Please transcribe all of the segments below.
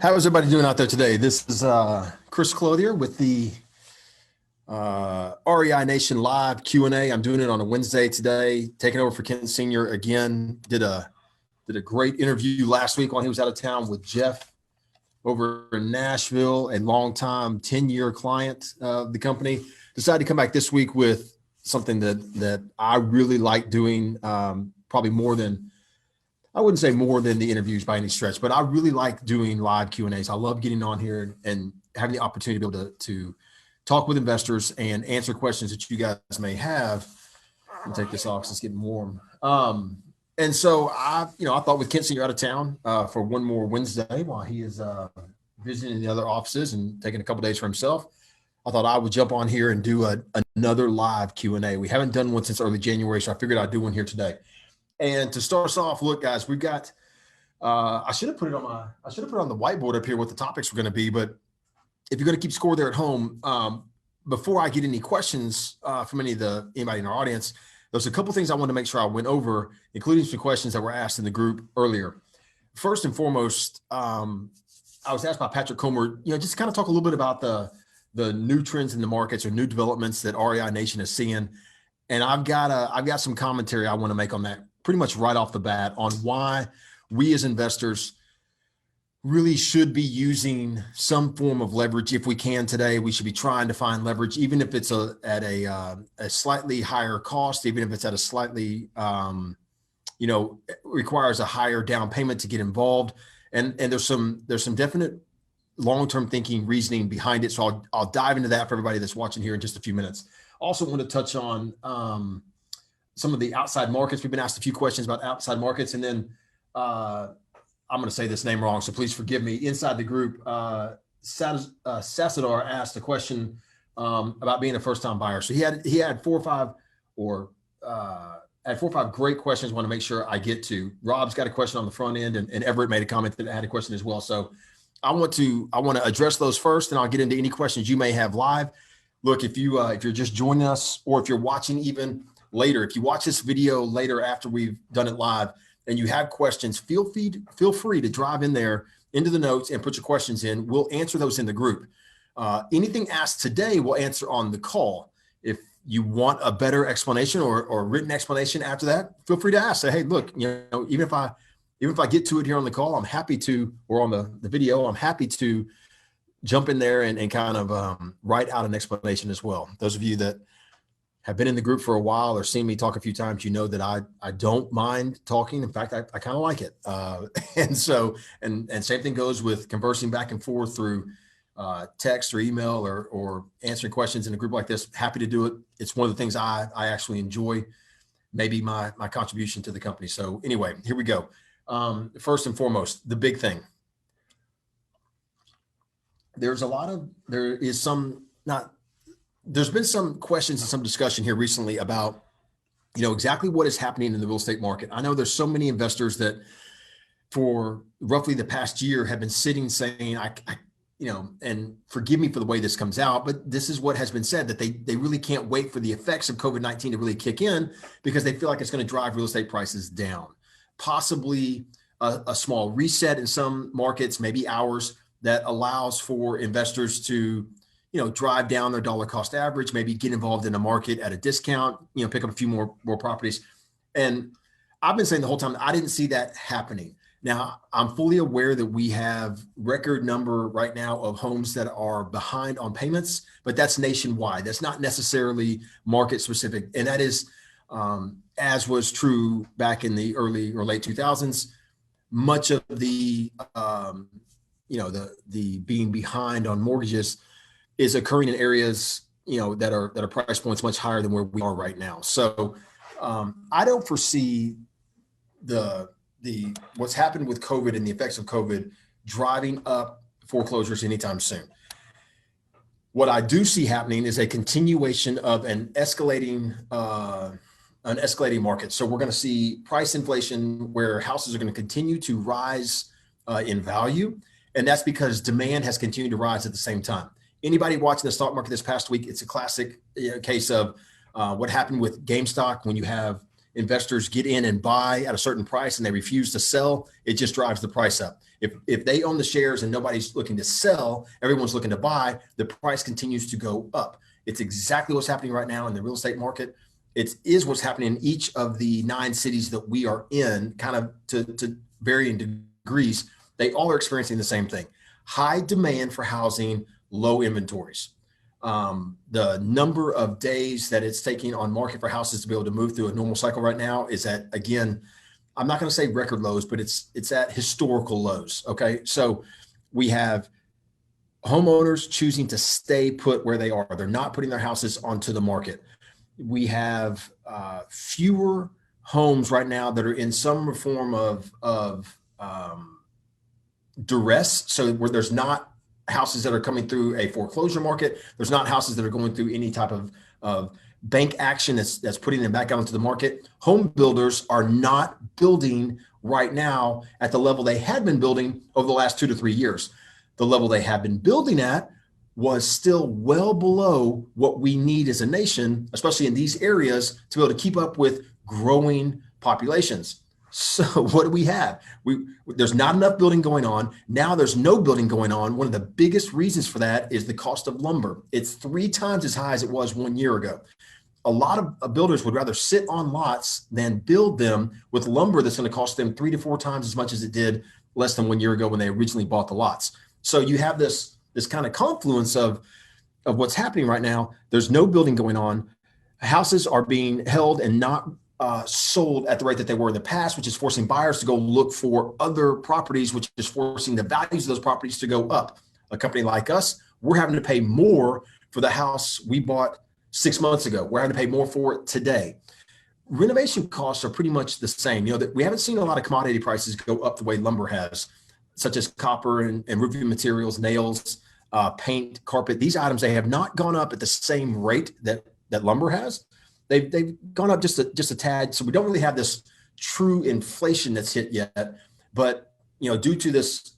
How is everybody doing out there today? This is Chris Clothier with the REI Nation Live Q&A. I'm doing it on a Wednesday today, taking over for Kent Sr. again. Did a great interview last week while he was out of town with Jeff over in Nashville, a longtime 10-year client of the company. Decided to come back this week with something that I really like doing, probably more than, I wouldn't say more than the interviews by any stretch, but I really like doing live Q&As. I love getting on here and having the opportunity to be able to talk with investors and answer questions that you guys may have. I'll take this off because it's getting warm. And so I thought with Kent Sr. out of town for one more Wednesday while he is visiting the other offices and taking a couple days for himself, I thought I would jump on here and do another live Q&A. We haven't done one since early January, so I figured I'd do one here today. And to start us off, look, guys, we've got. I should have put it on the whiteboard up here what the topics were going to be. But if you're going to keep score there at home, before I get any questions from anybody in our audience, there's a couple things I want to make sure I went over, including some questions that were asked in the group earlier. First and foremost, I was asked by Patrick Comer, just kind of talk a little bit about the new trends in the markets or new developments that REI Nation is seeing. And I've got some commentary I want to make on that pretty much right off the bat on why we as investors really should be using some form of leverage if we can today. We should be trying to find leverage, even if it's at a slightly higher cost, even if it's at a slightly, requires a higher down payment to get involved. And there's some definite long-term thinking reasoning behind it. So I'll dive into that for everybody that's watching here in just a few minutes. Also want to touch on some of the outside markets. We've been asked a few questions about outside markets. And then I'm going to say this name wrong, so please forgive me. Inside the group, Sassadar asked a question about being a first-time buyer. So he had four or five great questions I want to make sure I get to. Rob's got a question on the front end, and Everett made a comment that had a question as well. So I want to address those first, and I'll get into any questions you may have live. Look, if you're just joining us, or if you're watching even later, if you watch this video later after we've done it live and you have questions, feel free to drive in there into the notes and put your questions in. We'll answer those in the group. Anything asked today, we'll answer on the call. If you want a better explanation or written explanation after that, feel free to ask. Say, hey, look, even if I get to it here on the call, I'm happy to, or on the video, I'm happy to jump in there and kind of write out an explanation as well. Those of you that have been in the group for a while or seen me talk a few times, you know that I don't mind talking. In fact, I kind of like it. And same thing goes with conversing back and forth through text or email or answering questions in a group like this. Happy to do it. It's one of the things I actually enjoy, maybe my contribution to the company. So anyway, here we go. First and foremost, the big thing. There's been some questions and some discussion here recently about, exactly what is happening in the real estate market. I know there's so many investors that for roughly the past year have been sitting saying, and forgive me for the way this comes out, but this is what has been said, that they really can't wait for the effects of COVID-19 to really kick in because they feel like it's going to drive real estate prices down. Possibly a small reset in some markets, maybe ours, that allows for investors to drive down their dollar cost average, maybe get involved in a market at a discount, pick up a few more properties. And I've been saying the whole time, I didn't see that happening. Now, I'm fully aware that we have record number right now of homes that are behind on payments, but that's nationwide. That's not necessarily market specific. And that is, as was true back in the early or late 2000s, much of the being behind on mortgages is occurring in areas, that are price points much higher than where we are right now. So I don't foresee what's happened with COVID and the effects of COVID driving up foreclosures anytime soon. What I do see happening is a continuation of an escalating market. So we're going to see price inflation where houses are going to continue to rise in value. And that's because demand has continued to rise at the same time. Anybody watching the stock market this past week, it's a classic case of what happened with GameStop when you have investors get in and buy at a certain price and they refuse to sell, it just drives the price up. If they own the shares and nobody's looking to sell, everyone's looking to buy, the price continues to go up. It's exactly what's happening right now in the real estate market. It is what's happening in each of the 9 cities that we are in, kind of to varying degrees. They all are experiencing the same thing. High demand for housing, low inventories. The number of days that it's taking on market for houses to be able to move through a normal cycle right now is at, again, I'm not going to say record lows, but it's at historical lows. Okay. So we have homeowners choosing to stay put where they are. They're not putting their houses onto the market. We have fewer homes right now that are in some form of duress. So where there's not houses that are coming through a foreclosure market, there's not houses that are going through any type of bank action that's putting them back out into the market. Home builders are not building right now at the level they had been building over the last 2 to 3 years. The level they have been building at was still well below what we need as a nation, especially in these areas, to be able to keep up with growing populations. So what do we have? There's not enough building going on. Now there's no building going on. One of the biggest reasons for that is the cost of lumber. It's 3 times as high as it was 1 year ago. A lot of builders would rather sit on lots than build them with lumber that's going to cost them 3 to 4 times as much as it did less than 1 year ago when they originally bought the lots. So you have this kind of confluence of what's happening right now. There's no building going on. Houses are being held and not sold at the rate that they were in the past, which is forcing buyers to go look for other properties, which is forcing the values of those properties to go up. A company like us, we're having to pay more for the house we bought 6 months ago. We're having to pay more for it today. Renovation costs are pretty much the same. We haven't seen a lot of commodity prices go up the way lumber has, such as copper and roofing materials, nails, paint, carpet. These items, they have not gone up at the same rate that lumber has. They've gone up just a tad. So we don't really have this true inflation that's hit yet. But due to this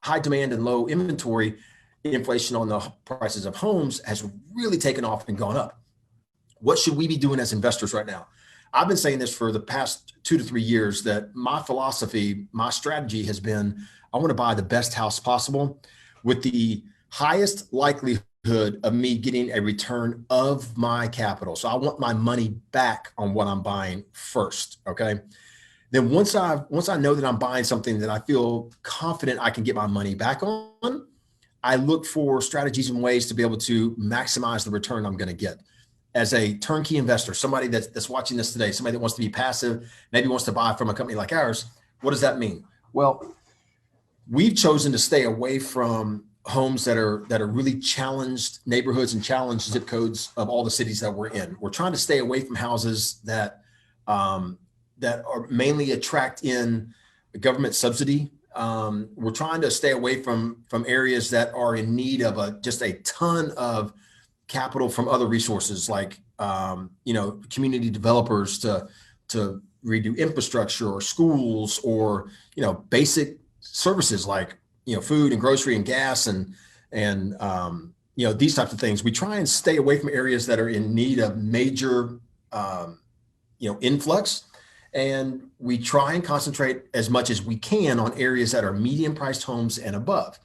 high demand and low inventory, inflation on the prices of homes has really taken off and gone up. What should we be doing as investors right now? I've been saying this for the past 2 to 3 years, that my philosophy, my strategy has been, I want to buy the best house possible with the highest likelihood of me getting a return of my capital. So I want my money back on what I'm buying first. Okay. Then once I know that I'm buying something that I feel confident I can get my money back on, I look for strategies and ways to be able to maximize the return I'm going to get. As a turnkey investor, somebody that's watching this today, somebody that wants to be passive, maybe wants to buy from a company like ours, what does that mean? Well, we've chosen to stay away from homes that are really challenged neighborhoods and challenged zip codes of all the cities that we're in. We're trying to stay away from houses that are mainly attract in government subsidy. We're trying to stay away from areas that are in need of just a ton of capital from other resources, like community developers to redo infrastructure or schools, or basic services like food and grocery and gas and these types of things. We try and stay away from areas that are in need of major influx, and we try and concentrate as much as we can on areas that are median priced homes and above.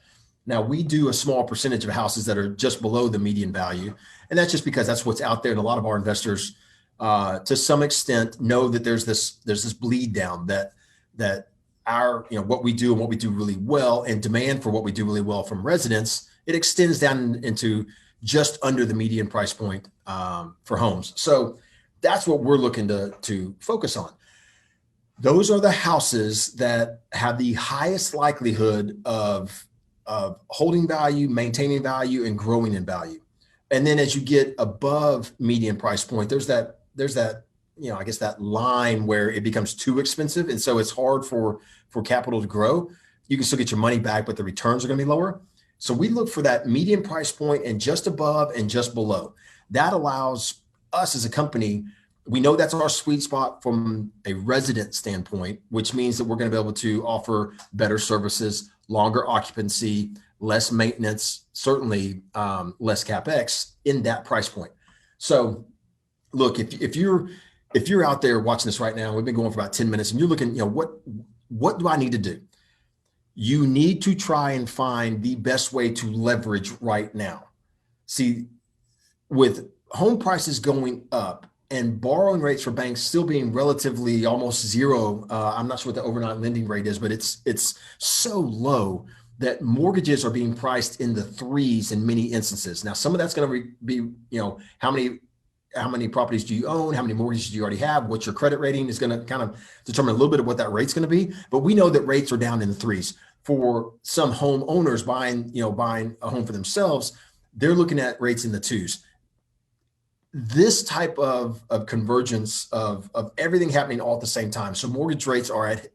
Now, we do a small percentage of houses that are just below the median value, and that's just because that's what's out there. And a lot of our investors, to some extent, know that there's this bleed down that our what we do and what we do really well, and demand for what we do really well from residents, it extends down into just under the median price point for homes. So that's what we're looking to focus on. Those are the houses that have the highest likelihood of holding value, maintaining value, and growing in value. And then as you get above median price point, there's that I guess that line where it becomes too expensive, and so it's hard for capital to grow. You can still get your money back, but the returns are going to be lower. So we look for that median price point and just above and just below. That allows us as a company, we know that's our sweet spot from a resident standpoint, which means that we're going to be able to offer better services, longer occupancy, less maintenance, certainly less CapEx in that price point. So look, if you're if you're out there watching this right now, we've been going for about 10 minutes and you're looking, what do I need to do? You need to try and find the best way to leverage right now. See, with home prices going up and borrowing rates for banks still being relatively almost zero, I'm not sure what the overnight lending rate is, but it's so low that mortgages are being priced in the threes in many instances. Now, some of that's going to be, how many properties do you own? How many mortgages do you already have? What's your credit rating is going to kind of determine a little bit of what that rate's going to be. But we know that rates are down in the threes. For some homeowners buying a home for themselves, they're looking at rates in the twos. This type of convergence of everything happening all at the same time. So mortgage rates are at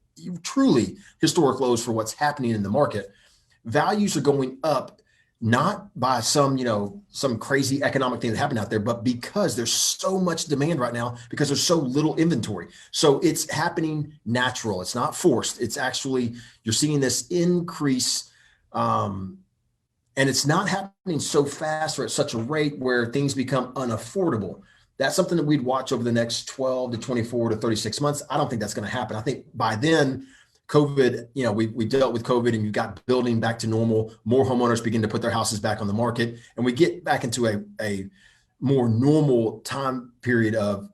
truly historic lows for what's happening in the market. Values are going up, not by some crazy economic thing that happened out there, but because there's so much demand right now, because there's so little inventory. So it's happening natural. It's not forced. It's actually, you're seeing this increase, and it's not happening so fast or at such a rate where things become unaffordable. That's something that we'd watch over the next 12 to 24 to 36 months. I don't think that's going to happen. I think by then, COVID, we dealt with COVID and you got building back to normal. More homeowners begin to put their houses back on the market, and we get back into a more normal time period of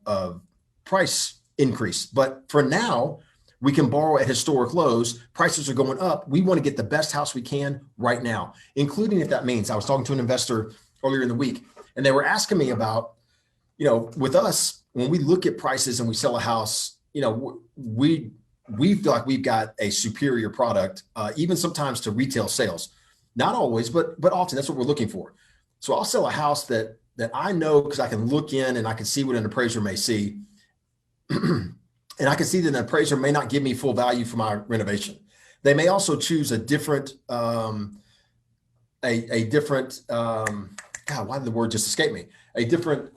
price increase. But for now, we can borrow at historic lows. Prices are going up. We want to get the best house we can right now, including if that means, I was talking to an investor earlier in the week, and they were asking me about, with us, when we look at prices and we sell a house, we feel like we've got a superior product, even sometimes to retail sales. Not always, but often that's what we're looking for. So I'll sell a house that I know, because I can look in and I can see what an appraiser may see. And I can see that an appraiser may not give me full value for my renovation. They may also choose a different, God, why did the word just escape me? A different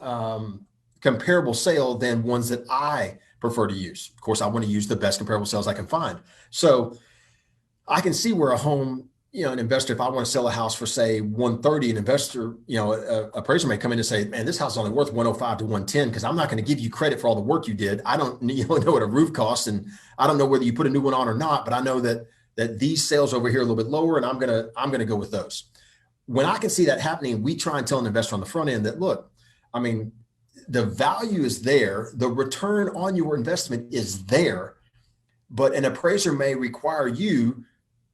comparable sale than ones that I prefer to use. Of course, I want to use the best comparable sales I can find. So I can see where a home, an investor, if I want to sell a house for say 130, an investor, appraiser may come in and say, man, this house is only worth 105 to 110 because I'm not going to give you credit for all the work you did. I don't know what a roof costs, and I don't know whether you put a new one on or not, but I know that these sales over here are a little bit lower, and I'm going to go with those. When I can see that happening, we try and tell an investor on the front end that, look, the value is there, the return on your investment is there, but an appraiser may require you,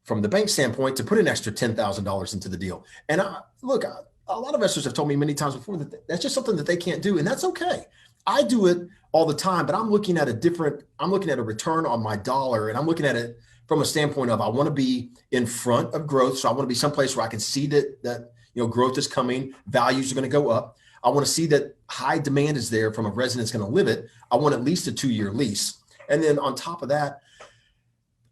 from the bank standpoint, to put an extra $10,000 into the deal. And a lot of investors have told me many times before that that's just something that they can't do, and that's okay. I do it all the time, but I'm looking at a return on my dollar, and I'm looking at it from a standpoint of, I want to be in front of growth. So I want to be someplace where I can see that growth is coming, values are going to go up. I want to see that high demand is there from a resident's going to live it. I want at least a 2-year lease. And then on top of that,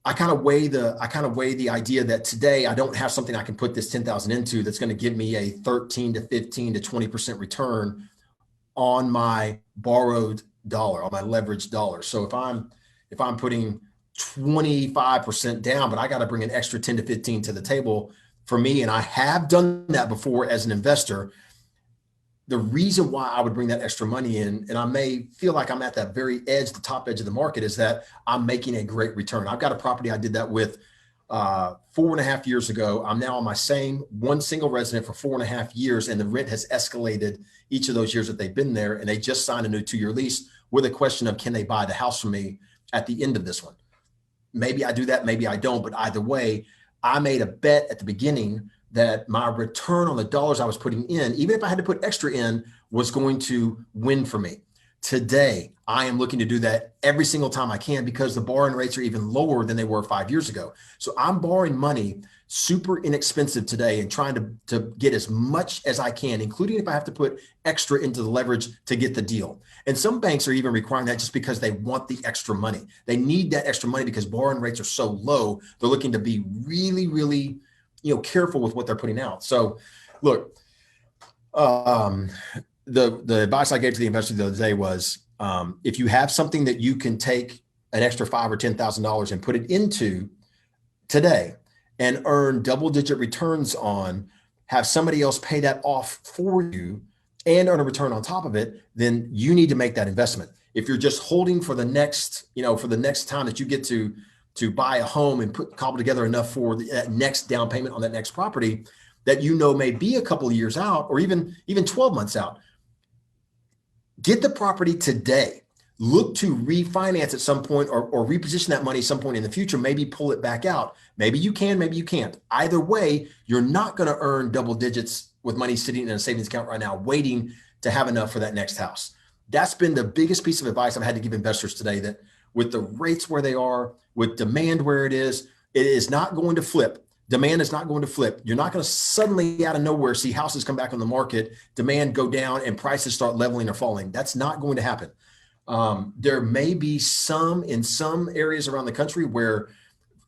I kind of weigh the idea that today I don't have something I can put this 10,000 into that's going to give me a 13 to 15 to 20% return on my borrowed dollar, on my leveraged dollar. So if I'm putting 25% down, but I got to bring an extra 10 to 15 to the table for me, and I have done that before as an investor, the reason why I would bring that extra money in, and I may feel like I'm at that very edge, the top edge of the market, is that I'm making a great return. I've got a property I did that with 4.5 years ago. I'm now on my same one single resident for 4.5 years, and the rent has escalated each of those years that they've been there, and they just signed a new 2-year lease with a question of, can they buy the house from me at the end of this one? Maybe I do that, maybe I don't, but either way, I made a bet at the beginning that my return on the dollars I was putting in, even if I had to put extra in, was going to win for me. Today, I am looking to do that every single time I can, because the borrowing rates are even lower than they were 5 years ago. So I'm borrowing money super inexpensive today and trying to get as much as I can, including if I have to put extra into the leverage to get the deal. And some banks are even requiring that just because they want the extra money. They need that extra money because borrowing rates are so low. They're looking to be really, really careful with what they're putting out. So look, the advice I gave to the investor the other day was, if you have something that you can take an extra $5,000 or $10,000 and put it into today and earn double-digit returns on, have somebody else pay that off for you, and earn a return on top of it, then you need to make that investment. If you're just holding for the next, for the next time that you get to buy a home and cobble together enough for that next down payment on that next property that may be a couple of years out, or even 12 months out, get the property today. Look to refinance at some point, or reposition that money at some point in the future. Maybe pull it back out. Maybe you can, maybe you can't. Either way, you're not going to earn double digits with money sitting in a savings account right now, waiting to have enough for that next house. That's been the biggest piece of advice I've had to give investors today, that with the rates where they are, with demand where it is not going to flip. Demand is not going to flip. You're not going to suddenly out of nowhere see houses come back on the market, demand go down, and prices start leveling or falling. That's not going to happen. There may be in some areas around the country where,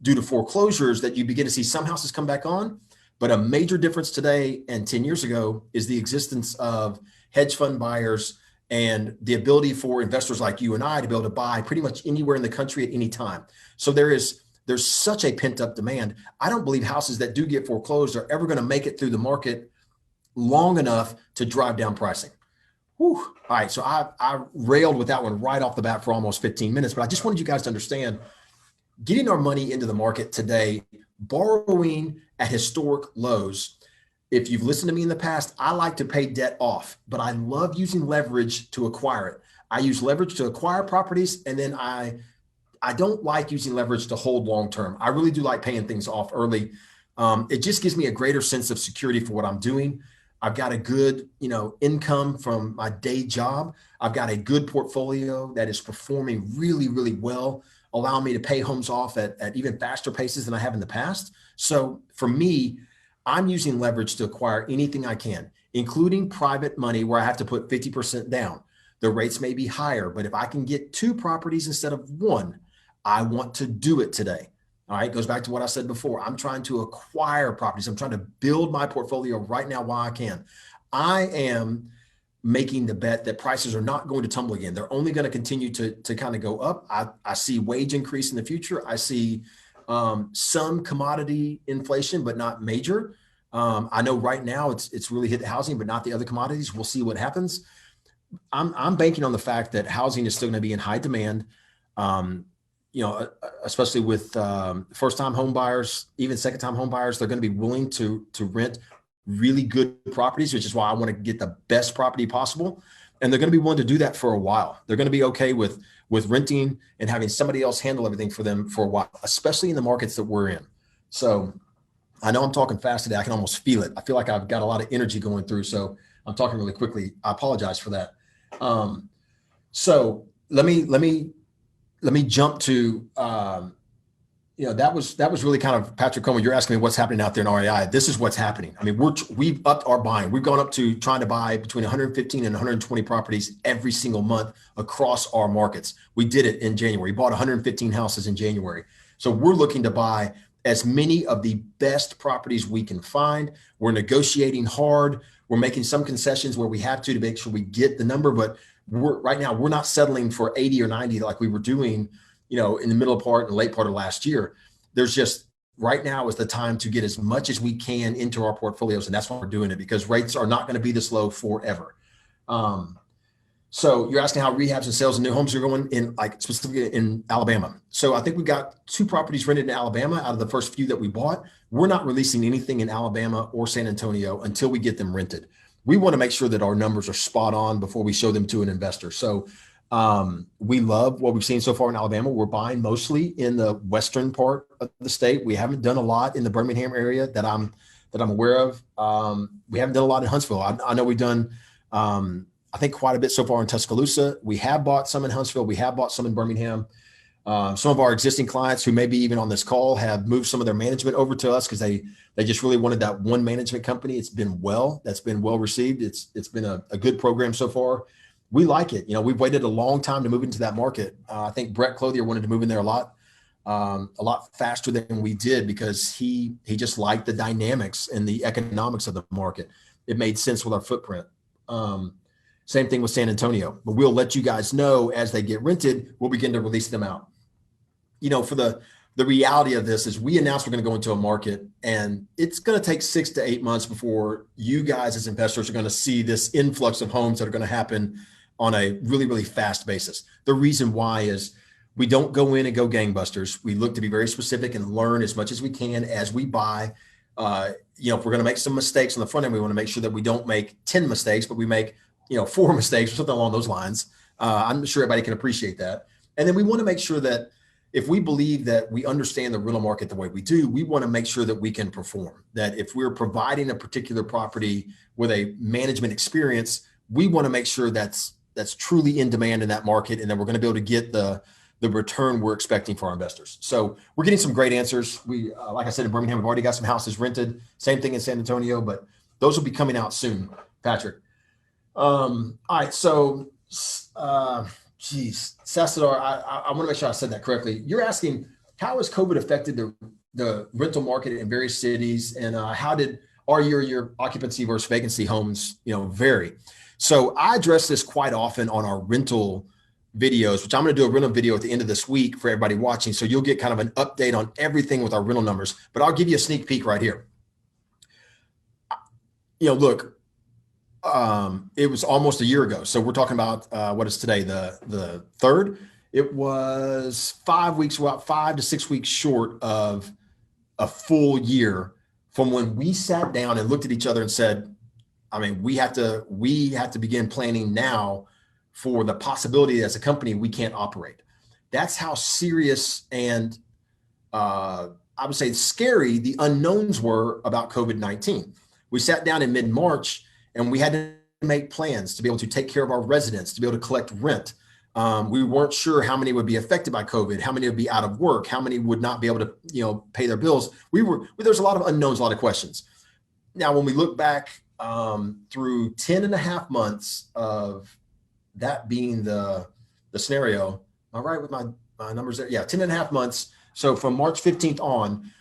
due to foreclosures, that you begin to see some houses come back on. But a major difference today and 10 years ago is the existence of hedge fund buyers and the ability for investors like you and I to be able to buy pretty much anywhere in the country at any time. So there's such a pent up demand. I don't believe houses that do get foreclosed are ever going to make it through the market long enough to drive down pricing. Whew. All right. So I railed with that one right off the bat for almost 15 minutes, but I just wanted you guys to understand, getting our money into the market today, borrowing at historic lows. If you've listened to me in the past, I like to pay debt off, but I love using leverage to acquire it. I use leverage to acquire properties, and then I don't like using leverage to hold long-term. I really do like paying things off early. It just gives me a greater sense of security for what I'm doing. I've got a good, income from my day job. I've got a good portfolio that is performing really, really well, allowing me to pay homes off at even faster paces than I have in the past. So for me, I'm using leverage to acquire anything I can, including private money where I have to put 50% down. The rates may be higher, but if I can get 2 properties instead of 1, I want to do it today. All right. Goes back to what I said before. I'm trying to acquire properties. I'm trying to build my portfolio right now while I can. I am making the bet that prices are not going to tumble again. They're only going to continue to kind of go up. I see wage increase in the future. I see some commodity inflation, but not major. I know right now it's really hit the housing, but not the other commodities. We'll see what happens. I'm banking on the fact that housing is still going to be in high demand. Especially with first-time home buyers, even second-time home buyers, they're going to be willing to rent really good properties, which is why I want to get the best property possible. And they're going to be willing to do that for a while. They're going to be okay with renting and having somebody else handle everything for them for a while, especially in the markets that we're in. So I know I'm talking fast today. I can almost feel it. I feel like I've got a lot of energy going through. So I'm talking really quickly. I apologize for that. So let me jump to, that was really kind of, Patrick Coleman, you're asking me what's happening out there in REI. This is what's happening. I mean, we've upped our buying. We've gone up to trying to buy between 115 and 120 properties every single month across our markets. We did it in January. We bought 115 houses in January. So we're looking to buy as many of the best properties we can find. We're negotiating hard. We're making some concessions where we have to make sure we get the number, but right now we're not settling for 80 or 90 like we were doing, in the middle part and late part of last year. There's just, right now is the time to get as much as we can into our portfolios. And that's why we're doing it, because rates are not going to be this low forever. So you're asking how rehabs and sales and new homes are going in, like specifically in Alabama. So I think we got 2 properties rented in Alabama out of the first few that we bought. We're not releasing anything in Alabama or San Antonio until we get them rented. We want to make sure that our numbers are spot on before we show them to an investor. So we love what we've seen so far in Alabama. We're buying mostly in the western part of the state. We haven't done a lot in the Birmingham area that I'm aware of. We haven't done a lot in Huntsville. I know we've done, I think, quite a bit so far in Tuscaloosa. We have bought some in Huntsville. We have bought some in Birmingham. Some of our existing clients who may be even on this call have moved some of their management over to us because they just really wanted that one management company. That's been well received. It's been a good program so far. We like it. We've waited a long time to move into that market. I think Brett Clothier wanted to move in there a lot faster than we did because he just liked the dynamics and the economics of the market. It made sense with our footprint. Same thing with San Antonio, but we'll let you guys know as they get rented, we'll begin to release them out. For the reality of this is we announced we're going to go into a market, and it's going to take 6 to 8 months before you guys as investors are going to see this influx of homes that are going to happen on a really, really fast basis. The reason why is we don't go in and go gangbusters. We look to be very specific and learn as much as we can as we buy. If we're going to make some mistakes on the front end, we want to make sure that we don't make 10 mistakes, but we make, 4 mistakes or something along those lines. I'm sure everybody can appreciate that. And then we want to make sure that if we believe that we understand the rental market the way we do, we want to make sure that we can perform. That if we're providing a particular property with a management experience, we want to make sure that's truly in demand in that market, and then we're going to be able to get the return we're expecting for our investors. So we're getting some great answers. We, like I said, in Birmingham, we've already got some houses rented. Same thing in San Antonio, but those will be coming out soon, Patrick. All right, so Sassadar, I want to make sure I said that correctly. You're asking, how has COVID affected the rental market in various cities, and how did your occupancy versus vacancy homes, vary? So I address this quite often on our rental videos, which I'm going to do a rental video at the end of this week for everybody watching. So you'll get kind of an update on everything with our rental numbers, but I'll give you a sneak peek right here. Look, it was almost a year ago. So we're talking about what is today, the 3rd. It was 5 weeks, about 5 to 6 weeks short of a full year from when we sat down and looked at each other and said, we have to begin planning now for the possibility as a company we can't operate. That's how serious and I would say scary the unknowns were about COVID-19. We sat down in mid-March and we had to make plans to be able to take care of our residents, to be able to collect rent. We weren't sure how many would be affected by COVID, how many would be out of work, how many would not be able to, pay their bills. There's a lot of unknowns, a lot of questions. Now, when we look back through 10 and a half months of that being the scenario, all right, with my numbers there, 10 and a half months. So from March 15th on,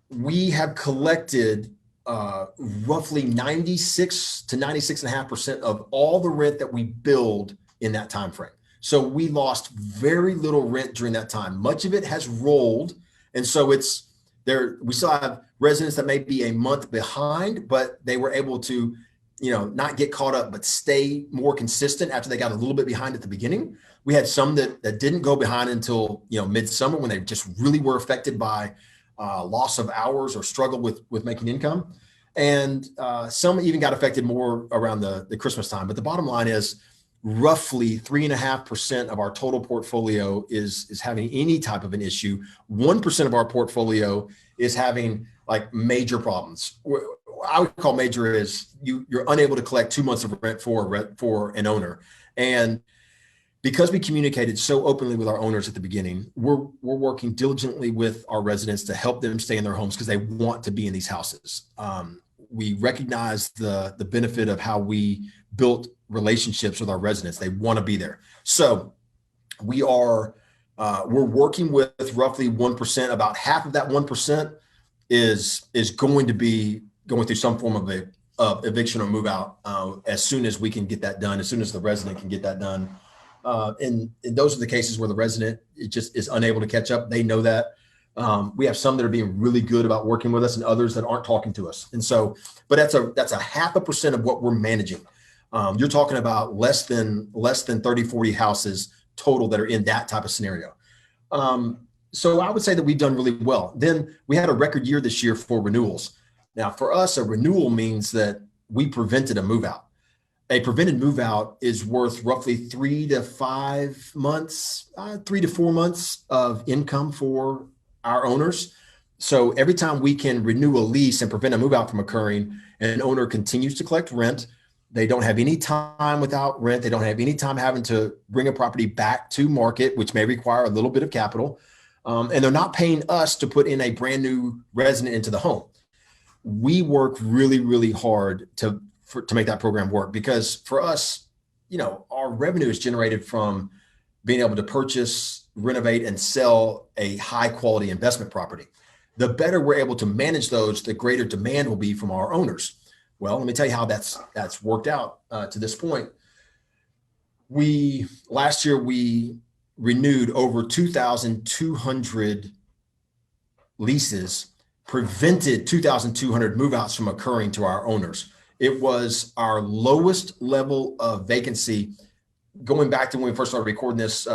we have collected roughly 96 to 96.5% of all the rent that we billed in that time frame. So we lost very little rent during that time. Much of it has rolled, and so it's there. We still have residents that may be a month behind, but they were able to, not get caught up, but stay more consistent after they got a little bit behind at the beginning. We had some that didn't go behind until midsummer, when they just really were affected by loss of hours or struggled with making income. And some even got affected more around the Christmas time. But the bottom line is roughly 3.5% of our total portfolio is having any type of an issue. 1% of our portfolio is having like major problems. I would call major is you're unable to collect 2 months of rent for an owner. And because we communicated so openly with our owners at the beginning, we're working diligently with our residents to help them stay in their homes because they want to be in these houses. We recognize the benefit of how we built relationships with our residents. They want to be there. So we're working with roughly 1%. About half of that 1% is going to be going through some form of eviction or move out as soon as we can get that done, as soon as the resident can get that done. And those are the cases where the resident just is unable to catch up. They know that. We have some that are being really good about working with us, and others that aren't talking to us. And so, but that's a 0.5% of what we're managing. You're talking about less than 30, 40 houses total that are in that type of scenario. So I would say that we've done really well. Then we had a record year this year for renewals. Now, for us, a renewal means that we prevented a move out. A prevented move out is worth roughly 3 to 4 months of income for our owners. So every time we can renew a lease and prevent a move out from occurring, and an owner continues to collect rent, they don't have any time without rent. They don't have any time having to bring a property back to market, which may require a little bit of capital. And they're not paying us to put in a brand new resident into the home. We work really, really hard to make that program work, because for us, our revenue is generated from being able to purchase, renovate, and sell a high quality investment property. The better we're able to manage those, the greater demand will be from our owners. Well, let me tell you how that's worked out to this point. Last year we renewed over 2,200 leases prevented 2,200 move-outs from occurring to our owners. It was our lowest level of vacancy going back to when we first started recording this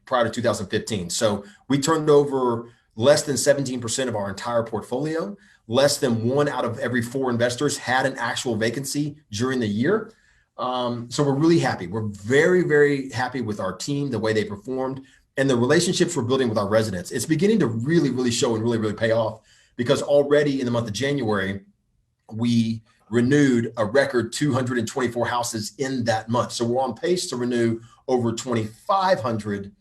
prior to 2015. So we turned over less than 17% of our entire portfolio. Less than 1 out of every 4 investors had an actual vacancy during the year. So we're really happy. We're very, very happy with our team, the way they performed, and the relationships we're building with our residents. It's beginning to really, really show and really, really pay off, because already in the month of January, we renewed a record 224 houses in that month. So we're on pace to renew over 2,500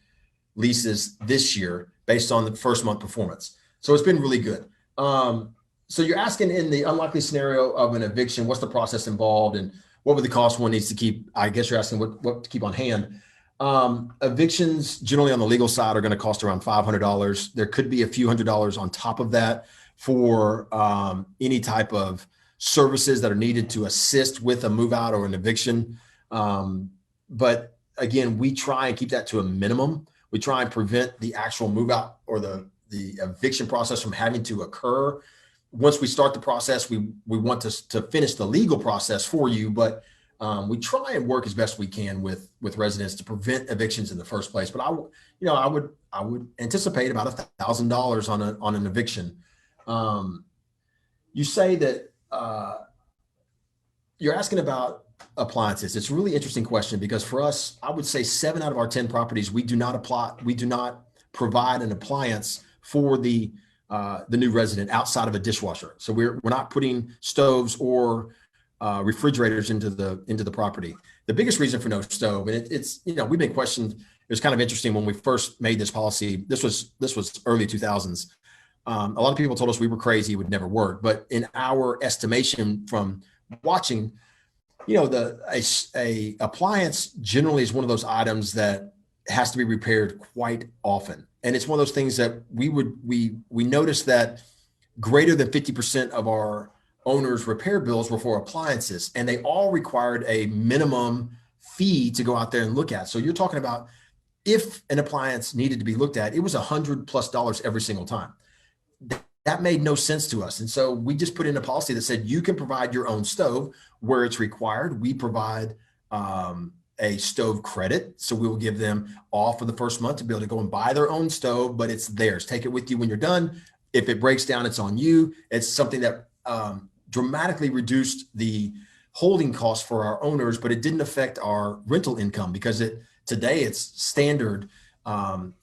leases this year based on the first month performance. So it's been really good. So you're asking, in the unlikely scenario of an eviction, what's the process involved and what would the cost one needs to keep? I guess you're asking what to keep on hand. Evictions generally on the legal side are going to cost around $500. There could be a few $100s on top of that for any type of services that are needed to assist with a move out or an eviction. But again, we try and keep that to a minimum. We try and prevent the actual move out or the eviction process from having to occur. Once we start the process, we want to finish the legal process for you, but we try and work as best we can with residents to prevent evictions in the first place. But I would anticipate about $1,000 on an eviction. You say that you're asking about appliances. It's a really interesting question, because for us, I would say 7 out of our 10 properties, we do not provide an appliance for the new resident outside of a dishwasher. So we're not putting stoves or refrigerators into the property. The biggest reason for no stove, and it's we've been questioned. It was kind of interesting when we first made this policy. This was early 2000s. A lot of people told us we were crazy, it would never work. But in our estimation from watching, a appliance generally is one of those items that has to be repaired quite often. And it's one of those things that we noticed that greater than 50% of our owners' repair bills were for appliances, and they all required a minimum fee to go out there and look at. So you're talking about, if an appliance needed to be looked at, it was $100+ every single time. That made no sense to us. And so we just put in a policy that said you can provide your own stove where it's required. We provide a stove credit. So we will give them off for the first month to be able to go and buy their own stove, but it's theirs. Take it with you when you're done. If it breaks down, it's on you. It's something that dramatically reduced the holding costs for our owners, but it didn't affect our rental income, because today it's standard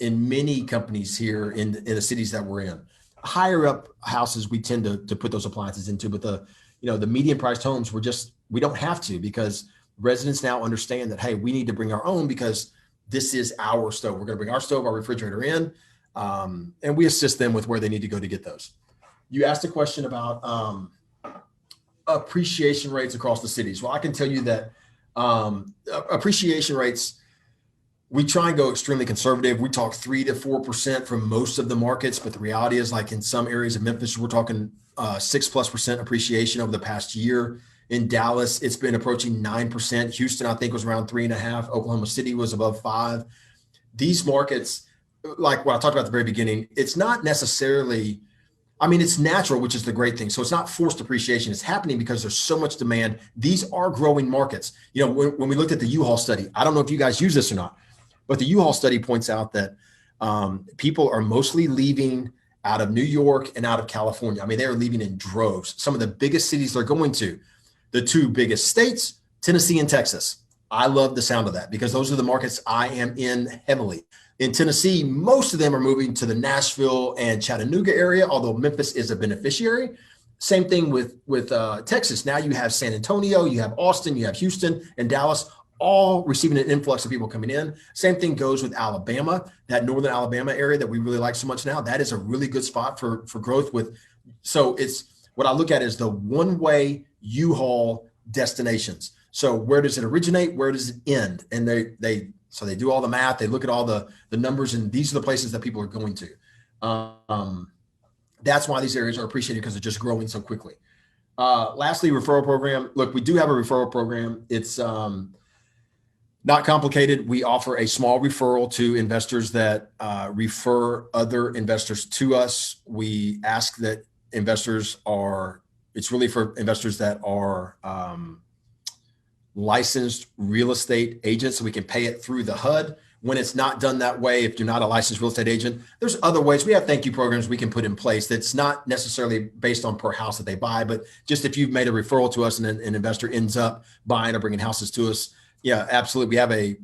in many companies here in the cities that we're in. Higher up houses, we tend to put those appliances into, but the medium priced homes, we don't have to, because residents now understand that, hey, we need to bring our own, because this is our stove. We're going to bring our stove, our refrigerator in, and we assist them with where they need to go to get those. You asked a question about appreciation rates across the cities. Well, I can tell you that appreciation rates, we try and go extremely conservative. We talk 3 to 4% for most of the markets, but the reality is, like in some areas of Memphis, we're talking 6+% appreciation over the past year. In Dallas, it's been approaching 9%. Houston, I think, was around 3.5%. Oklahoma City was above 5%. These markets, like what I talked about at the very beginning, it's not necessarily, it's natural, which is the great thing. So it's not forced appreciation. It's happening because there's so much demand. These are growing markets. When we looked at the U-Haul study, I don't know if you guys use this or not, but the U-Haul study points out that people are mostly leaving out of New York and out of California. They're leaving in droves. Some of the biggest cities they're going to, the 2 biggest states, Tennessee and Texas. I love the sound of that, because those are the markets I am in heavily. In Tennessee, most of them are moving to the Nashville and Chattanooga area, although Memphis is a beneficiary. Same thing with Texas. Now you have San Antonio, you have Austin, you have Houston and Dallas, all receiving an influx of people coming in. Same thing goes with Alabama, that northern Alabama area that we really like so much now. That is a really good spot for growth. So it's what I look at is the one-way U-Haul destinations. So where does it originate? Where does it end? And they do all the math. They look at all the numbers, and these are the places that people are going to. That's why these areas are appreciated, because they're just growing so quickly. Lastly, referral program. Look, we do have a referral program. It's Not complicated. We offer a small referral to investors that refer other investors to us. We ask that it's really for investors that are licensed real estate agents, so we can pay it through the HUD. When it's not done that way, if you're not a licensed real estate agent, there's other ways. We have thank you programs we can put in place that's not necessarily based on per house that they buy, but just if you've made a referral to us and an investor ends up buying or bringing houses to us, yeah, absolutely. We have a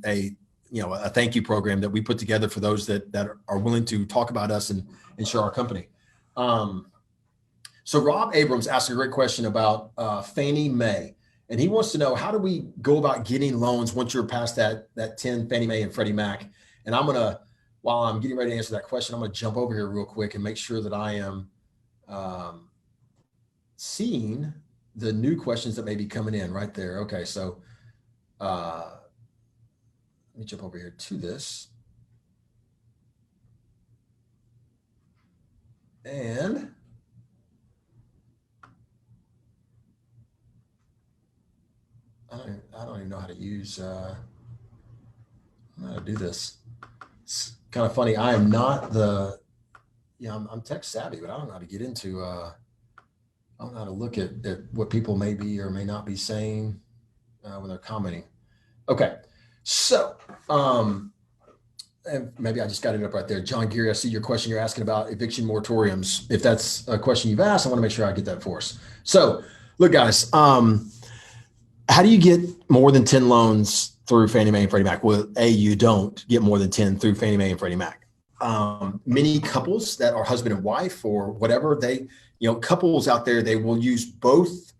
thank you program that we put together for those that are willing to talk about us and share our company. So Rob Abrams asked a great question about Fannie Mae. And he wants to know, how do we go about getting loans once you're past that 10 Fannie Mae and Freddie Mac? And while I'm getting ready to answer that question, I'm going to jump over here real quick and make sure that I am seeing the new questions that may be coming in right there. Okay, so let me jump over here to this. And I don't even know how to use, I don't know how to do this. It's kind of funny. I am not I'm tech savvy, but I don't know how to get into, I don't know how to look at what people may be or may not be saying when they're commenting. Okay. So, and maybe I just got it up right there. John Geary, I see your question. You're asking about eviction moratoriums. If that's a question you've asked, I want to make sure I get that for us. So look, guys, how do you get more than 10 loans through Fannie Mae and Freddie Mac? Well, you don't get more than 10 through Fannie Mae and Freddie Mac. Many couples that are husband and wife or whatever, couples out there, they will use both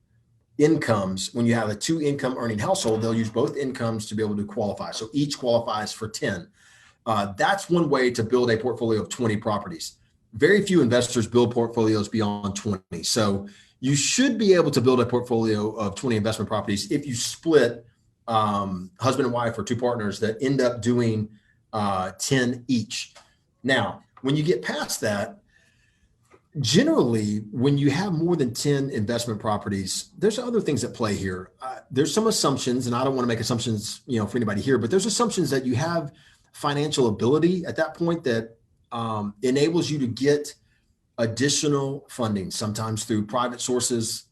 incomes. When you have a 2-income earning household, they'll use both incomes to be able to qualify. So each qualifies for 10. That's one way to build a portfolio of 20 properties. Very few investors build portfolios beyond 20. So you should be able to build a portfolio of 20 investment properties if you split husband and wife or 2 partners that end up doing 10 each. Now, when you get past that, generally, when you have more than 10 investment properties, there's other things at play here. There's some assumptions, and I don't want to make assumptions, for anybody here, but there's assumptions that you have financial ability at that point that enables you to get additional funding, sometimes through private sources,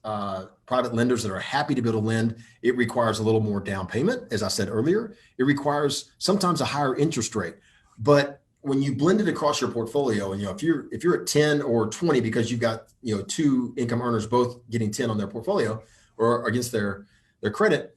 private lenders that are happy to be able to lend. It requires a little more down payment. As I said earlier, it requires sometimes a higher interest rate. But when you blend it across your portfolio, and if you're at 10 or 20 because you've got 2 income earners both getting 10 on their portfolio or against their credit,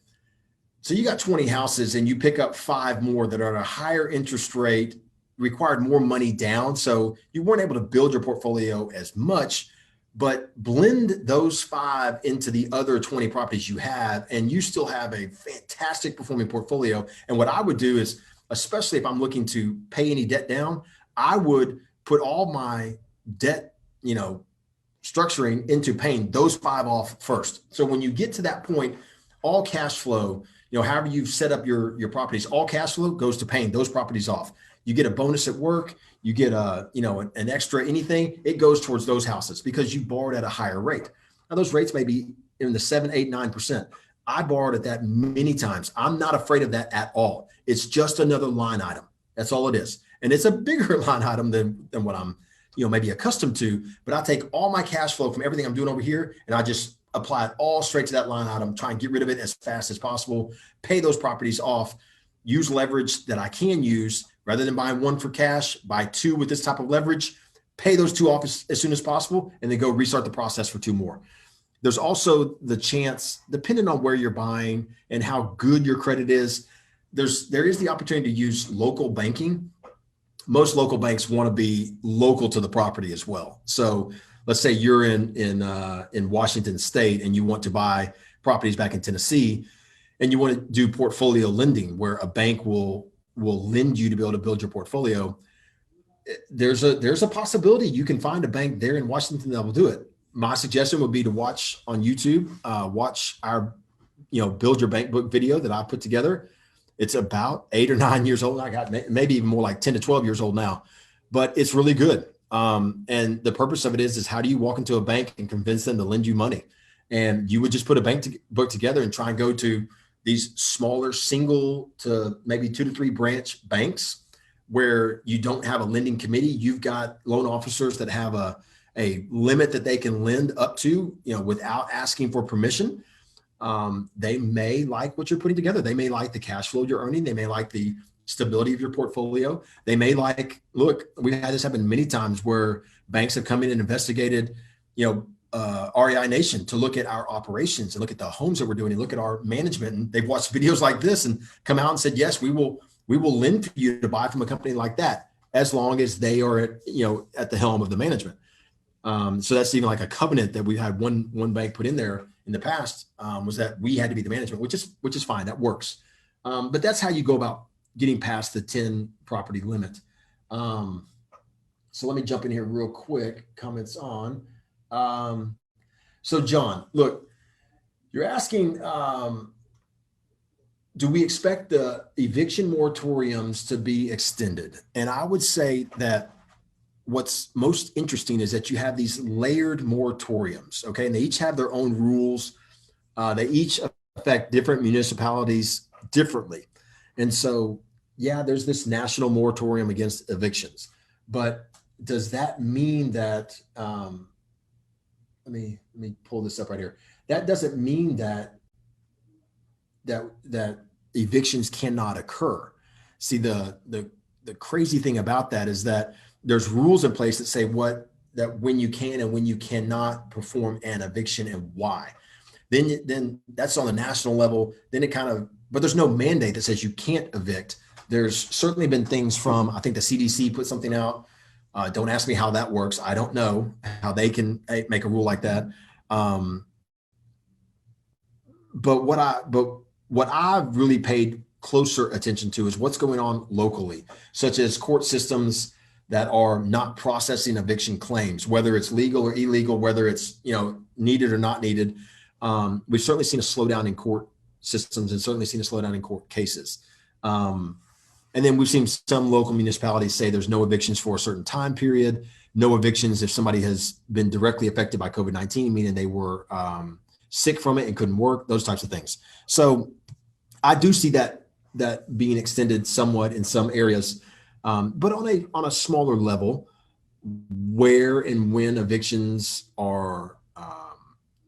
so you got 20 houses and you pick up 5 more that are at a higher interest rate, required more money down. So you weren't able to build your portfolio as much, but blend those 5 into the other 20 properties you have, and you still have a fantastic performing portfolio. And what I would do is, especially if I'm looking to pay any debt down, I would put all my debt, structuring into paying those 5 off first. So when you get to that point, all cash flow, however you've set up your properties, all cash flow goes to paying those properties off. You get a bonus at work, you get an extra anything, it goes towards those houses because you borrowed at a higher rate. Now those rates may be in the 7, 8, 9%. I borrowed at that many times. I'm not afraid of that at all. It's just another line item. That's all it is. And it's a bigger line item than what I'm, maybe accustomed to, but I take all my cash flow from everything I'm doing over here and I just apply it all straight to that line item, try and get rid of it as fast as possible, pay those properties off, use leverage that I can use. Rather than buying 1 for cash, buy 2 with this type of leverage, pay those 2 off as soon as possible, and then go restart the process for 2 more. There's also the chance, depending on where you're buying and how good your credit is, there is the opportunity to use local banking. Most local banks want to be local to the property as well. So let's say you're in Washington State and you want to buy properties back in Tennessee, and you want to do portfolio lending where a bank will lend you to be able to build your portfolio. There's a possibility you can find a bank there in Washington that will do it. My suggestion would be to watch on YouTube, watch our, build your bank book video that I put together. It's about 8 or 9 years old. I got maybe even more like 10 to 12 years old now, but it's really good. And the purpose of it is how do you walk into a bank and convince them to lend you money? And you would just put a bank book together and try and go to these smaller single to maybe 2 to 3 branch banks where you don't have a lending committee. You've got loan officers that have a limit that they can lend up to, without asking for permission. They may like what you're putting together. They may like the cash flow you're earning. They may like the stability of your portfolio. They may like, look, we've had this happen many times where banks have come in and investigated, REI Nation to look at our operations and look at the homes that we're doing and look at our management. And they've watched videos like this and come out and said, yes, we will lend for you to buy from a company like that, as long as they are at the helm of the management. So that's even like a covenant that we had one bank put in there in the past, was that we had to be the management, which is fine. That works. But that's how you go about getting past the 10 property limit. So let me jump in here real quick. Comments on. So John, look, you're asking, do we expect the eviction moratoriums to be extended? And I would say that what's most interesting is that you have these layered moratoriums, okay? And they each have their own rules. They each affect different municipalities differently. And so, yeah, there's this national moratorium against evictions, but does that mean that, let me pull this up right here. That doesn't mean that evictions cannot occur. See, the crazy thing about that is that there's rules in place that say that when you can and when you cannot perform an eviction and why. Then that's on the national level. Then but there's no mandate that says you can't evict. There's certainly been things from, I think the CDC put something out. Don't ask me how that works. I don't know how they can make a rule like that. But what I've really paid closer attention to is what's going on locally, such as court systems that are not processing eviction claims, whether it's legal or illegal, whether it's needed or not needed. We've certainly seen a slowdown in court systems and certainly seen a slowdown in court cases. And then we've seen some local municipalities say there's no evictions for a certain time period, no evictions if somebody has been directly affected by COVID-19, meaning they were sick from it and couldn't work, those types of things. So I do see that being extended somewhat in some areas, but on a smaller level, where and when evictions are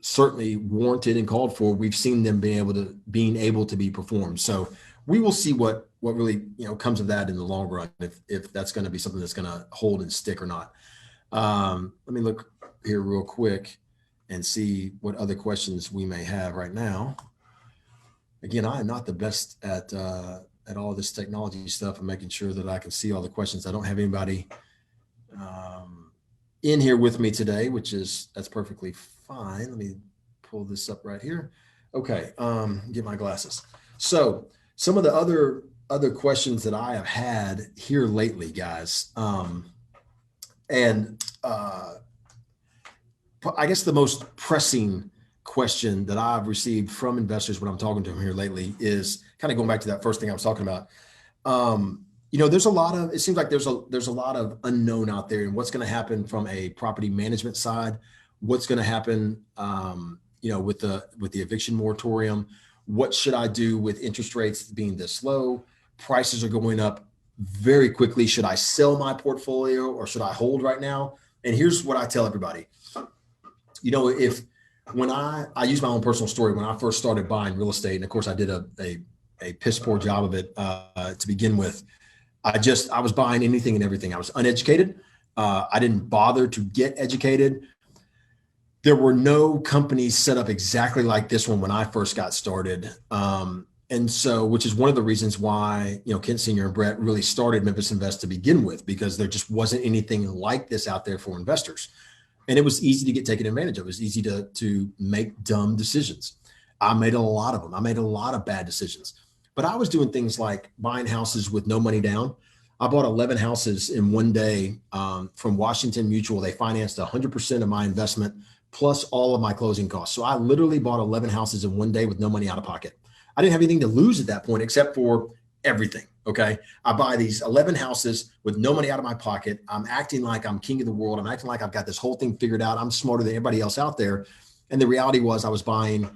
certainly warranted and called for, we've seen them being able to be performed. So we will see what really comes of that in the long run, if that's going to be something that's going to hold and stick or not. Let me look here real quick and see what other questions we may have right now. Again, I am not the best at all this technology stuff and making sure that I can see all the questions. I don't have anybody in here with me today, that's perfectly fine. Let me pull this up right here. Okay, get my glasses. So some of the other questions that I have had here lately, guys, and I guess the most pressing question that I've received from investors when I'm talking to them here lately is kind of going back to that first thing I was talking about. It seems like there's a lot of unknown out there, and what's going to happen from a property management side, what's going to happen, with the eviction moratorium. What should I do with interest rates being this low? Prices are going up very quickly. Should I sell my portfolio or should I hold right now? And here's what I tell everybody. When I use my own personal story, when I first started buying real estate, and of course I did a piss poor job of it to begin with. I was buying anything and everything. I was uneducated. I didn't bother to get educated. There were no companies set up exactly like this one when I first got started. And so, which is one of the reasons why, Kent Sr. and Brett really started Memphis Invest to begin with, because there just wasn't anything like this out there for investors. And it was easy to get taken advantage of. It was easy to make dumb decisions. I made a lot of them. I made a lot of bad decisions, but I was doing things like buying houses with no money down. I bought 11 houses in one day from Washington Mutual. They financed 100% of my investment plus all of my closing costs. So I literally bought 11 houses in one day with no money out of pocket. I didn't have anything to lose at that point except for everything. Okay. I buy these 11 houses with no money out of my pocket. I'm acting like I'm king of the world. I'm acting like I've got this whole thing figured out. I'm smarter than everybody else out there. And the reality was I was buying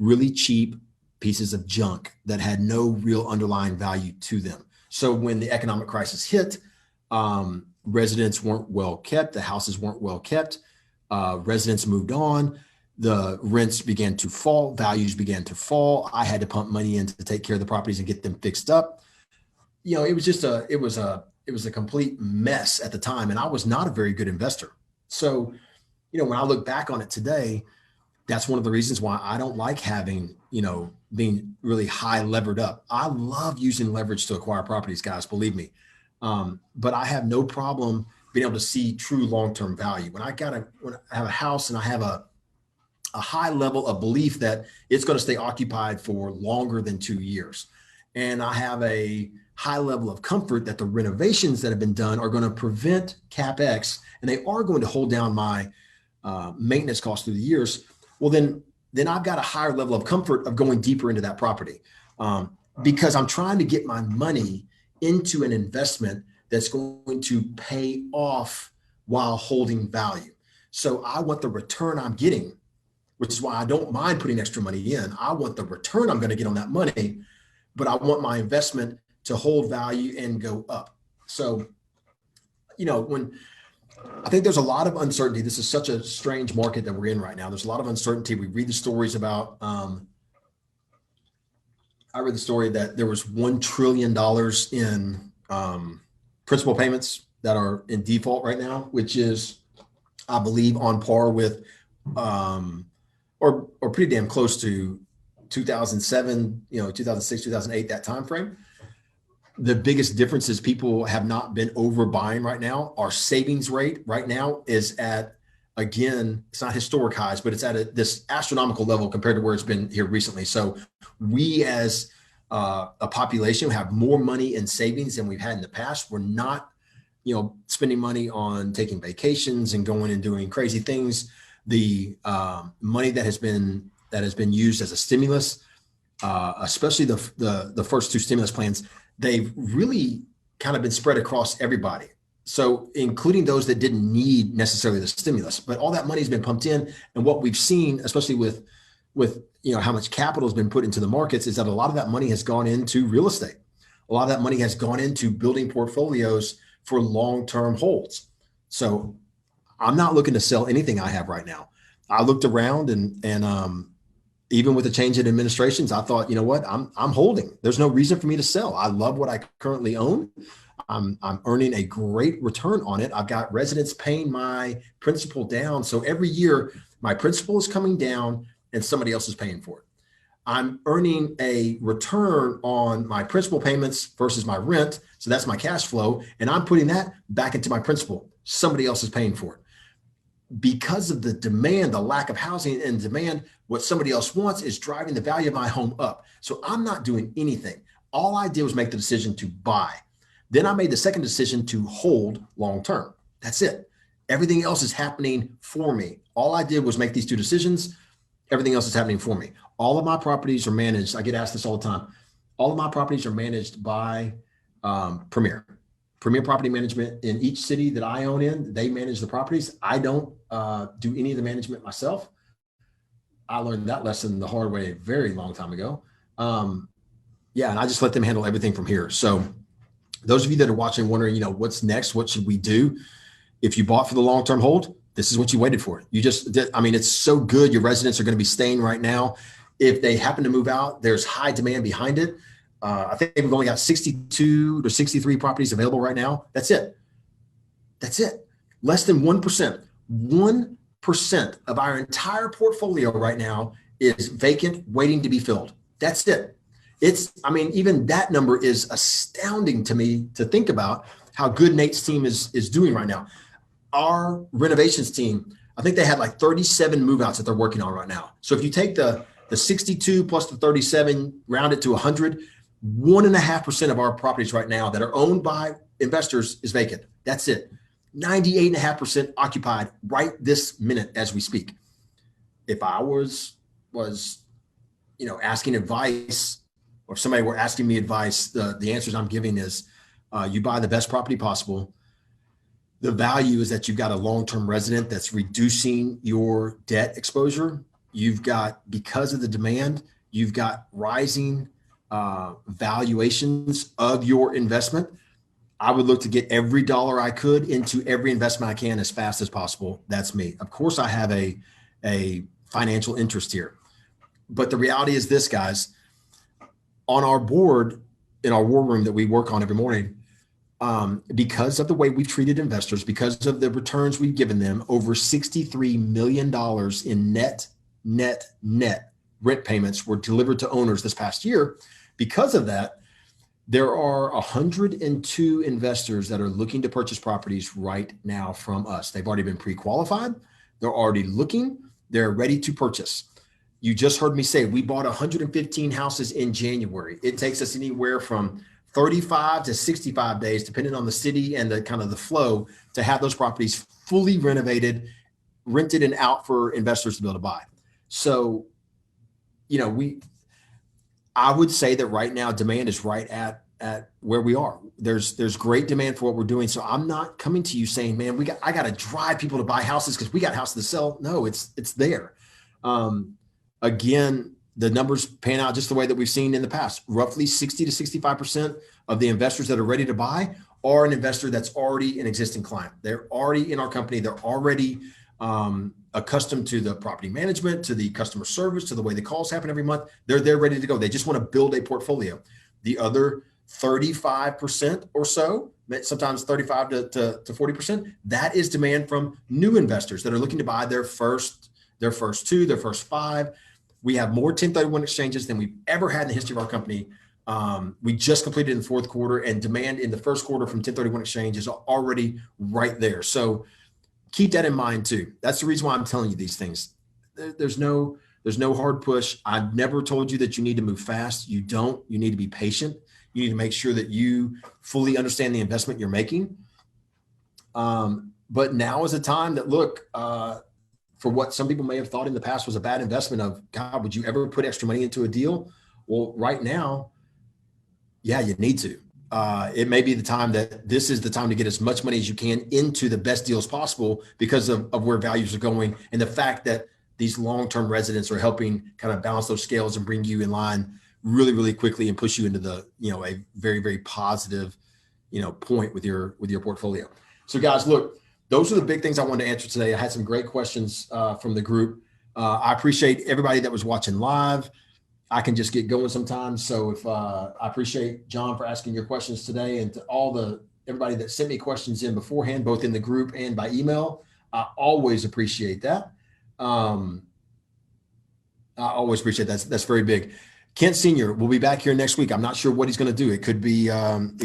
really cheap pieces of junk that had no real underlying value to them. So when the economic crisis hit, residents weren't well kept, the houses weren't well kept, residents moved on, the rents began to fall, values began to fall. I had to pump money in to take care of the properties and get them fixed up. It was just it was a complete mess at the time, and I was not a very good investor. So, when I look back on it today, that's one of the reasons why I don't like having, being really high levered up. I love using leverage to acquire properties, guys, believe me. But I have no problem being able to see true long-term value. When I have a house and I have a high level of belief that it's going to stay occupied for longer than 2 years. And I have a high level of comfort that the renovations that have been done are going to prevent CapEx, and they are going to hold down my maintenance costs through the years. Well, then I've got a higher level of comfort of going deeper into that property, because I'm trying to get my money into an investment that's going to pay off while holding value. So I want the return I'm getting, which is why I don't mind putting extra money in. I want the return I'm going to get on that money, but I want my investment to hold value and go up. So, when I think there's a lot of uncertainty, this is such a strange market that we're in right now. There's a lot of uncertainty. We read the stories about, I read the story that there was $1 trillion in principal payments that are in default right now, which is, I believe, on par with, or pretty damn close to 2007, 2006, 2008, that time frame. The biggest difference is people have not been overbuying right now. Our savings rate right now is at, again, it's not historic highs, but it's at this astronomical level compared to where it's been here recently. So we as a population have more money in savings than we've had in the past. We're not, spending money on taking vacations and going and doing crazy things. The money that has been used as a stimulus, especially the first two stimulus plans, they've really kind of been spread across everybody. So including those that didn't need necessarily the stimulus, but all that money has been pumped in. And what we've seen, especially with how much capital has been put into the markets, is that a lot of that money has gone into real estate. A lot of that money has gone into building portfolios for long-term holds. So I'm not looking to sell anything I have right now. I looked around and even with the change in administrations, I thought, I'm holding. There's no reason for me to sell. I love what I currently own. I'm earning a great return on it. I've got residents paying my principal down. So every year my principal is coming down and somebody else is paying for it. I'm earning a return on my principal payments versus my rent. So that's my cash flow. And I'm putting that back into my principal. Somebody else is paying for it. Because of the demand, the lack of housing and demand, what somebody else wants is driving the value of my home up. So I'm not doing anything. All I did was make the decision to buy. Then I made the second decision to hold long-term. That's it. Everything else is happening for me. All I did was make these two decisions. Everything else is happening for me. All of my properties are managed. I get asked this all the time. All of my properties are managed by Premier Property Management in each city that I own in. They manage the properties. I don't do any of the management myself. I learned that lesson the hard way a very long time ago. And I just let them handle everything from here. So those of you that are watching, wondering, what's next? What should we do? If you bought for the long-term hold, this is what you waited for. It's so good. Your residents are going to be staying right now. If they happen to move out, there's high demand behind it. I think we've only got 62 to 63 properties available right now. That's it. Less than 1%. 1% of our entire portfolio right now is vacant, waiting to be filled. That's it. Even that number is astounding to me to think about how good Nate's team is doing right now. Our renovations team, I think they had like 37 move-outs that they're working on right now. So if you take the 62 plus the 37, round it to 100, 1.5% of our properties right now that are owned by investors is vacant. That's it. 98.5% occupied right this minute as we speak. If I was asking advice, or if somebody were asking me advice, the answers I'm giving is you buy the best property possible. The value is that you've got a long-term resident that's reducing your debt exposure. You've got, because of the demand, you've got rising valuations of your investment, I would look to get every dollar I could into every investment I can as fast as possible. That's me. Of course, I have a financial interest here. But the reality is this, guys, on our board, in our war room that we work on every morning, because of the way we've treated investors, because of the returns we've given them, over $63 million in net rent payments were delivered to owners this past year. Because of that, there are 102 investors that are looking to purchase properties right now from us. They've already been pre-qualified. They're already looking. They're ready to purchase. You just heard me say we bought 115 houses in January. It takes us anywhere from 35 to 65 days, depending on the city and the kind of the flow, to have those properties fully renovated, rented and out for investors to be able to buy. So, I would say that right now demand is right at where we are. There's great demand for what we're doing. So I'm not coming to you saying, man, I got to drive people to buy houses because we got houses to sell. No, it's there. Again, the numbers pan out just the way that we've seen in the past. Roughly 60 to 65% of the investors that are ready to buy are an investor that's already an existing client. They're already in our company. They're already accustomed to the property management, to the customer service, to the way the calls happen every month. They're ready to go. They just want to build a portfolio. The other 35% or so, sometimes 35 to 40%, that is demand from new investors that are looking to buy their first two, their first five. We have more 1031 exchanges than we've ever had in the history of our company. We just completed in the fourth quarter, and demand in the first quarter from 1031 exchange is already right there. So keep that in mind too. That's the reason why I'm telling you these things. There's no hard push. I've never told you that you need to move fast. You don't. You need to be patient. You need to make sure that you fully understand the investment you're making. But now is a time that, look, for what some people may have thought in the past was a bad investment of, God, would you ever put extra money into a deal? Well, right now, yeah, you need to. It may be the time that this is the time to get as much money as you can into the best deals possible because of where values are going and the fact that these long-term residents are helping kind of balance those scales and bring you in line really, really quickly and push you into the, a very, very positive, point with your portfolio. So guys, look, those are the big things I wanted to answer today. I had some great questions from the group. I appreciate everybody that was watching live. I can just get going sometimes. So I appreciate John for asking your questions today, and to everybody that sent me questions in beforehand, both in the group and by email. I always appreciate that. I always appreciate that. That's very big. Kent Sr. will be back here next week. I'm not sure what he's going to do. It could be an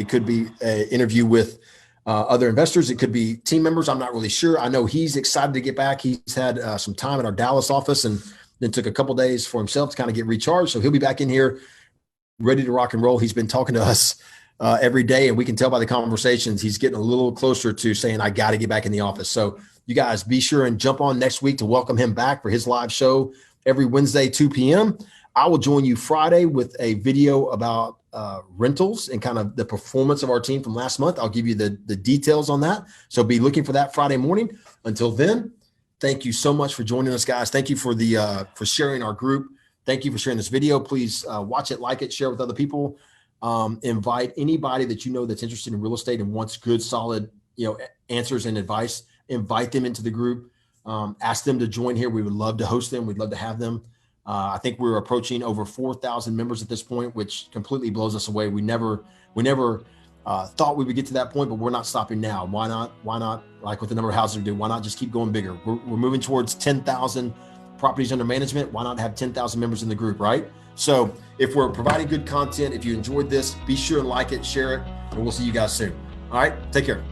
interview with other investors. It could be team members. I'm not really sure. I know he's excited to get back. He's had some time at our Dallas office and then took a couple of days for himself to kind of get recharged. So he'll be back in here ready to rock and roll. He's been talking to us every day, and we can tell by the conversations he's getting a little closer to saying, I got to get back in the office. So you guys be sure and jump on next week to welcome him back for his live show every Wednesday, 2 p.m. I will join you Friday with a video about rentals and kind of the performance of our team from last month. I'll give you the details on that. So be looking for that Friday morning. Until then, thank you so much for joining us, guys. Thank you for for sharing our group. Thank you for sharing this video. Please watch it, like it, share with other people. Invite anybody that you know that's interested in real estate and wants good, solid, answers and advice. Invite them into the group. Ask them to join here. We would love to host them. We'd love to have them. I think we're approaching over 4,000 members at this point, which completely blows us away. We never thought we would get to that point, but we're not stopping now. Why not? Like with the number of houses we do, why not just keep going bigger? We're moving towards 10,000 properties under management. Why not have 10,000 members in the group, right? So if we're providing good content, if you enjoyed this, be sure and like it, share it, and we'll see you guys soon. All right, take care.